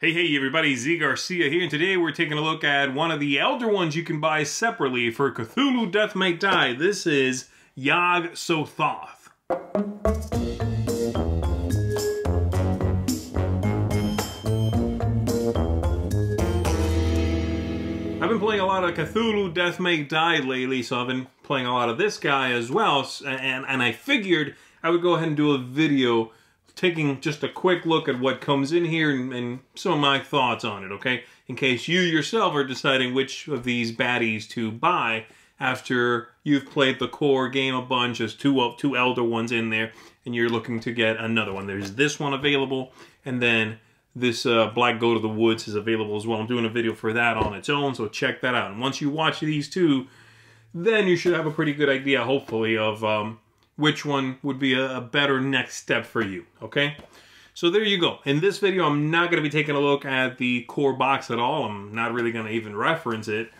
Hey everybody, Garcia here, and today we're taking a look at one of the Elder ones you can buy separately for Cthulhu Death May Die. This is Yog-Sothoth. I've been playing a lot of Cthulhu Death May Die lately, so I've been playing a lot of this guy as well, and I figured I would go ahead and do a video taking just a quick look at what comes in here and some of my thoughts on it, okay? In case you yourself are deciding which of these baddies to buy after you've played the core game a bunch. There's two Elder ones in there, and you're looking to get another one. There's this one available, and then this Black Goat of the Woods is available as well. I'm doing a video for that on its own, so check that out. And once you watch these two, then you should have a pretty good idea, hopefully, of which one would be a better next step for you, okay? So there you go. In this video, I'm not going to be taking a look at the core box at all. I'm not really going to even reference it.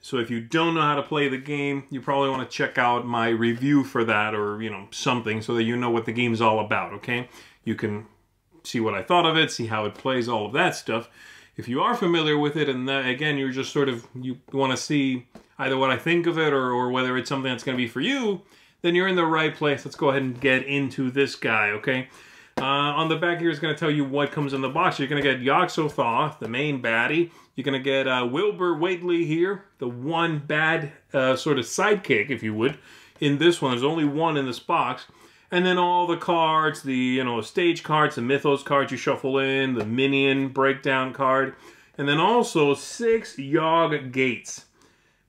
So if you don't know how to play the game, you probably want to check out my review for that, or, you know, something, so that you know what the game's all about, okay? You can see what I thought of it, see how it plays, all of that stuff. If you are familiar with it, and again, you're just sort of, you want to see either what I think of it, or whether it's something that's going to be for you, then you're in the right place. Let's go ahead and get into this guy, okay? On the back here is going to tell you what comes in the box. You're going to get Yog-Sothoth, the main baddie. You're going to get Wilbur Whately here, the one bad sort of sidekick, if you would, in this one. There's only one in this box. And then all the cards, the stage cards, the Mythos cards you shuffle in, the Minion breakdown card, and then also 6 Yog gates,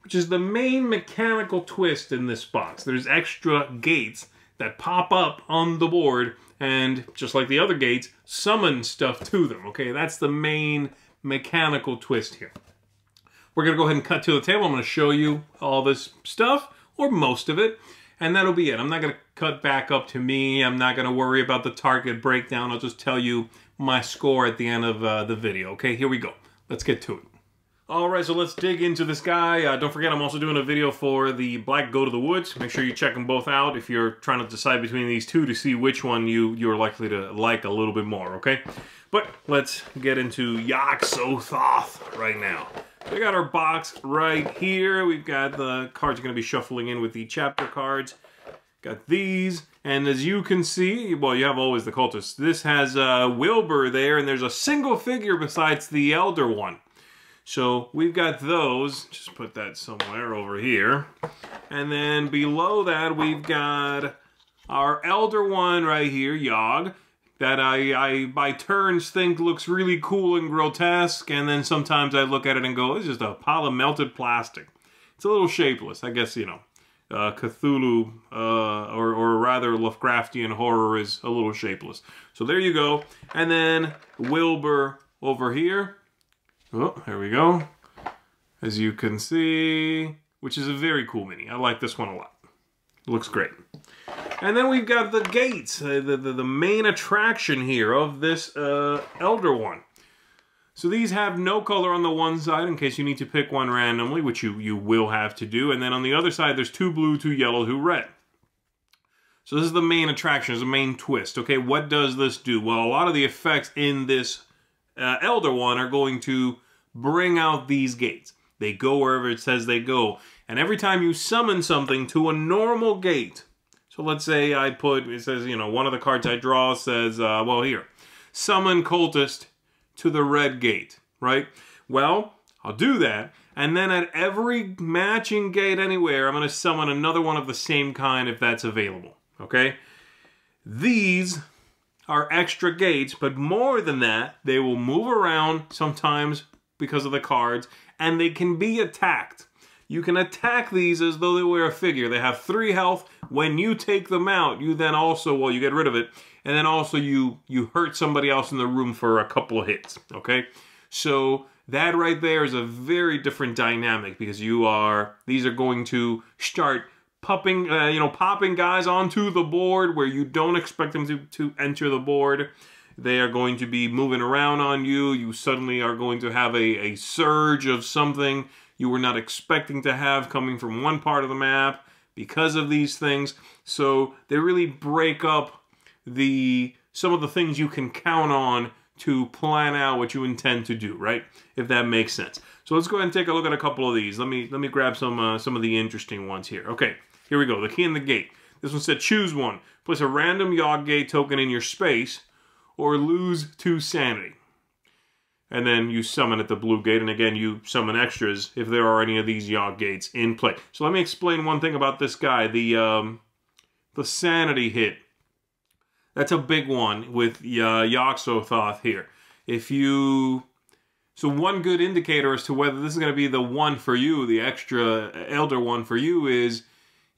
which is the main mechanical twist in this box. There's extra gates that pop up on the board and, just like the other gates, summon stuff to them, okay? That's the main mechanical twist here. We're going to go ahead and cut to the table. I'm going to show you all this stuff, or most of it, and that'll be it. I'm not going to cut back up to me. I'm not going to worry about the target breakdown. I'll just tell you my score at the end of the video, okay? Here we go. Let's get to it. Alright, so let's dig into this guy. Don't forget, I'm also doing a video for the Black Goat of the Woods. Make sure you check them both out if you're trying to decide between these two to see which one you're likely to like a little bit more, okay? But let's get into Yog-Sothoth right now. We got our box right here. We've got the cards you're going to be shuffling in with the chapter cards. Got these, and as you can see, well, you have always the cultists. This has Wilbur there, and there's a single figure besides the Elder one. So we've got those, just put that somewhere over here. And then below that, we've got our Elder one right here, Yog, that I by turns think looks really cool and grotesque, and then sometimes I look at it and go, it's just a pile of melted plastic. It's a little shapeless, I guess, you know. Cthulhu, or rather Lovecraftian horror is a little shapeless. So there you go. And then Wilbur over here. Oh, there we go. As you can see, which is a very cool mini. I like this one a lot. It looks great. And then we've got the gates, the main attraction here of this Elder one. So these have no color on the one side in case you need to pick one randomly, which you will have to do. And then on the other side, there's 2 blue, 2 yellow, 2 red. So this is the main attraction, is the main twist. Okay, what does this do? Well, a lot of the effects in this Elder one are going to bring out these gates. They go wherever it says they go. And every time you summon something to a normal gate, so let's say it says, one of the cards I draw says, well, here, summon cultist to the red gate, right? Well, I'll do that, and then at every matching gate anywhere, I'm going to summon another one of the same kind if that's available, okay? These are extra gates, but more than that, they will move around sometimes because of the cards, and they can be attacked. You can attack these as though they were a figure. They have 3 health. When you take them out, you then also, well, you get rid of it, and then also you hurt somebody else in the room for a couple of hits, okay? So that right there is a very different dynamic, because these are going to start popping guys onto the board where you don't expect them to enter the board. They are going to be moving around on you. You suddenly are going to have a surge of something you were not expecting to have coming from one part of the map because of these things. So they really break up some of the things you can count on to plan out what you intend to do, right? If that makes sense. So let's go ahead and take a look at a couple of these. Let me grab some of the interesting ones here. Okay, here we go. The key in the gate. This one said choose one. Place a random Yog-Gate token in your space or lose 2 sanity. And then you summon at the blue gate, and again, you summon extras if there are any of these Yog-Gates in play. So let me explain one thing about this guy, the sanity hit. That's a big one with Yog-Sothoth here. So one good indicator as to whether this is going to be the one for you, the extra Elder one for you, is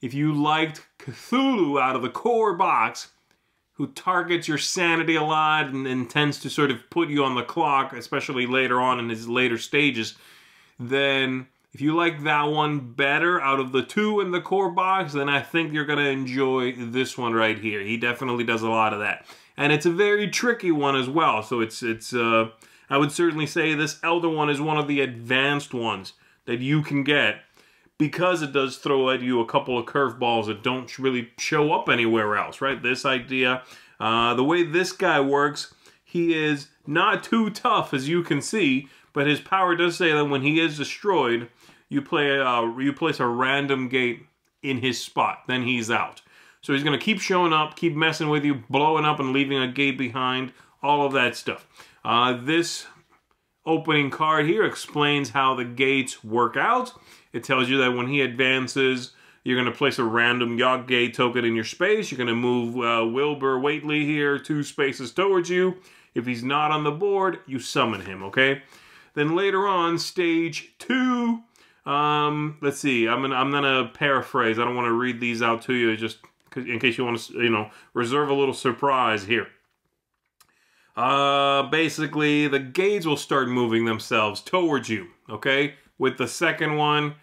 if you liked Cthulhu out of the core box, who targets your sanity a lot and tends to sort of put you on the clock, especially later on in his later stages, then if you like that one better out of the 2 in the core box, then I think you're going to enjoy this one right here. He definitely does a lot of that. And it's a very tricky one as well, so I would certainly say this Elder one is one of the advanced ones that you can get, because it does throw at you a couple of curveballs that don't really show up anywhere else, right? This idea, the way this guy works, he is not too tough, as you can see, but his power does say that when he is destroyed, you place a random gate in his spot, then he's out. So he's going to keep showing up, keep messing with you, blowing up and leaving a gate behind, all of that stuff. This opening card here explains how the gates work out. It tells you that when he advances, you're going to place a random Yog-Gate token in your space. You're going to move Wilbur Waitley here 2 spaces towards you. If he's not on the board, you summon him, okay? Then later on, stage 2, let's see, I'm gonna paraphrase. I don't want to read these out to you, just in case you want to, reserve a little surprise here. Basically, the gates will start moving themselves towards you, okay? With the second one,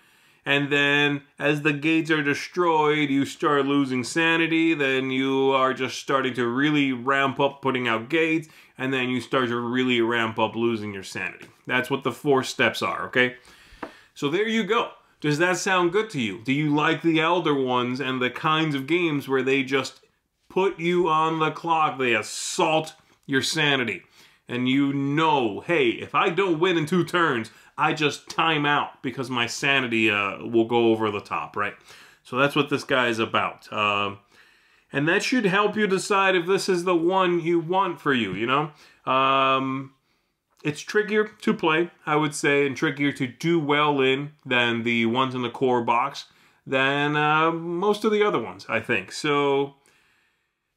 and then as the gates are destroyed, you start losing sanity, then you are just starting to really ramp up putting out gates, and then you start to really ramp up losing your sanity. That's what the 4 steps are, okay? So there you go. Does that sound good to you? Do you like the Elder ones and the kinds of games where they just put you on the clock, they assault your sanity, and hey, if I don't win in 2 turns, I just time out because my sanity will go over the top, right? So that's what this guy is about. And that should help you decide if this is the one you want for you, It's trickier to play, I would say, and trickier to do well in than the ones in the core box than most of the other ones, I think. So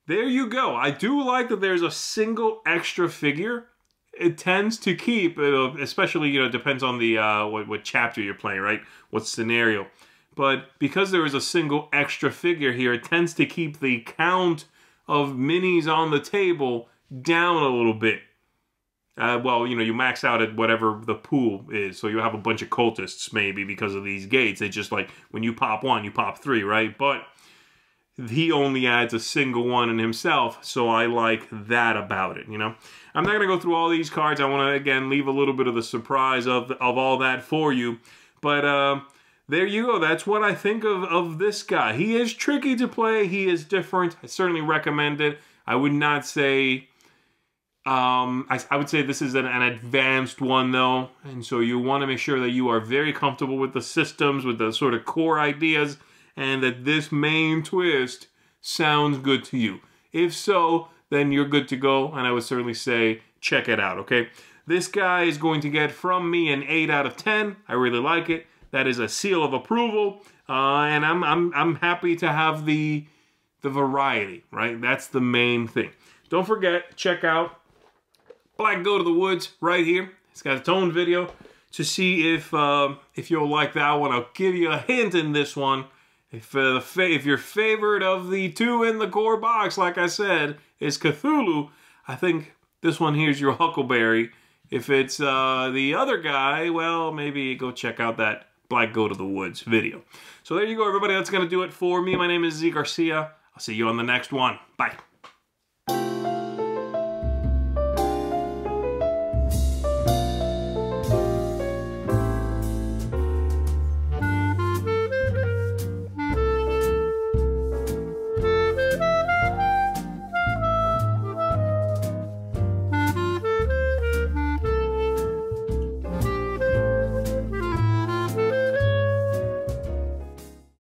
there you go. I do like that there's a single extra figure. It tends to keep, especially, it depends on the what chapter you're playing, right? What scenario. But because there is a single extra figure here, it tends to keep the count of minis on the table down a little bit. Well, you max out at whatever the pool is, so you have a bunch of cultists maybe because of these gates. It's just like when you pop 1, you pop 3, right? But he only adds a single one in himself, so I like that about it, I'm not going to go through all these cards. I want to, again, leave a little bit of the surprise of all that for you. But there you go. That's what I think of this guy. He is tricky to play. He is different. I certainly recommend it. I would not say... I would say this is an advanced one, though. And so you want to make sure that you are very comfortable with the systems, with the sort of core ideas, and that this main twist sounds good to you. If so, then you're good to go, and I would certainly say check it out, okay? This guy is going to get from me an 8 out of 10. I really like it. That is a seal of approval, and I'm happy to have the variety, right? That's the main thing. Don't forget, check out Black Go to the Woods right here. It's got its own video to see if you'll like that one. I'll give you a hint in this one. If your favorite of the 2 in the core box, like I said, is Cthulhu, I think this one here is your Huckleberry. If it's the other guy, well, maybe go check out that Black Go to the Woods video. So there you go, everybody. That's going to do it for me. My name is Garcia. I'll see you on the next one. Bye.